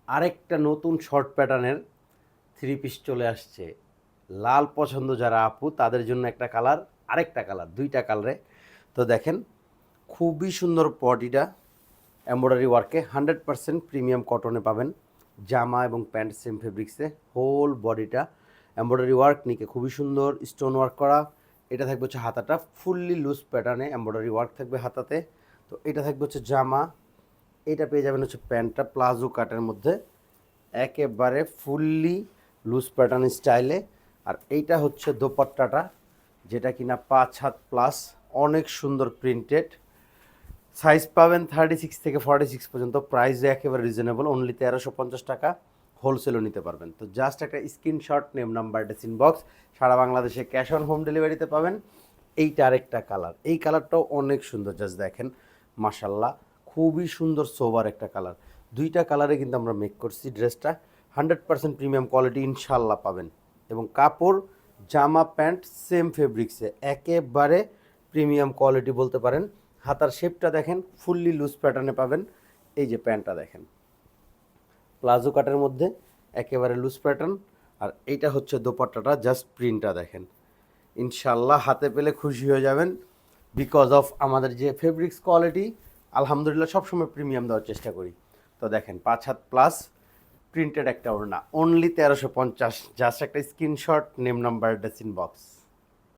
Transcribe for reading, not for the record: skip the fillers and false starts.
আরেকটা নতুন শর্ট প্যাটার্নের থ্রি পিস চলে আসছে। লাল পছন্দ যারা আপু তাদের জন্য একটা কালার, আরেকটা কালার, দুইটা কালারে। তো দেখেন খুবই সুন্দর বডিটা, এমব্রয়ডারি ওয়ার্কে 100% প্রিমিয়াম কটনে পাবেন। জামা এবং প্যান্ট সেম ফেব্রিক্সে, হোল বডিটা এমব্রয়ডারি ওয়ার্ক নিকে খুবই সুন্দর স্টোন ওয়ার্ক করা। এটা থাকবে হচ্ছে হাতাটা ফুললি লুজ প্যাটার্নে এমব্রয়ডারি ওয়ার্ক থাকবে হাতাতে। তো এটা থাকবে হচ্ছে জামা, এটা পেয়ে যাবেন হচ্ছে প্যান্টটা প্লাজো কাটের মধ্যে একেবারে ফুললি লুজ প্যাটার্ন স্টাইলে। আর এইটা হচ্ছে দোপাট্টাটা, যেটা কিনা 5 হাত প্লাস, অনেক সুন্দর প্রিন্টেড। সাইজ পাবেন 36 থেকে 46 পর্যন্ত, প্রাইস একেবারে রিজনেবল, অনলি 1350 টাকা। হোলসেলও নিতে পারবেন। তো জাস্ট একটা স্ক্রিনশট, নেম নাম্বার ডেস ইনবক্স, সারা বাংলাদেশে ক্যাশ অন হোম ডেলিভারিতে পাবেন। এইটা আরেকটা কালার, এই কালারটাও অনেক সুন্দর, জাস্ট দেখেন মাশাল্লাহ, খুবই সুন্দর সোবার একটা কালার। দুইটা কালারে কিন্তু আমরা মেক করছি ড্রেসটা। 100% প্রিমিয়াম কোয়ালিটি ইনশাল্লাহ পাবেন। এবং কাপড়, জামা প্যান্ট সেম ফেব্রিক্সে, একেবারে প্রিমিয়াম কোয়ালিটি বলতে পারেন। হাতার শেপটা দেখেন ফুললি লুজ প্যাটার্নে পাবেন। এই যে প্যান্টটা দেখেন প্লাজো কাটের মধ্যে একেবারে লুজ প্যাটার্ন। আর এইটা হচ্ছে দোপাট্টাটা, জাস্ট প্রিন্টটা দেখেন, ইনশাল্লাহ হাতে পেলে খুশি হয়ে যাবেন। বিকজ অফ আমাদের যে ফেব্রিক্স কোয়ালিটি আলহামদুলিল্লাহ সবসময় প্রিমিয়াম দেওয়ার চেষ্টা করি। তো দেখেন 5 হাত প্লাস প্রিন্টেড একটা ওড়না, অনলি 1350। জাস্ট একটা স্ক্রিনশট, নেম নাম্বার, ডেস ইনবক্স।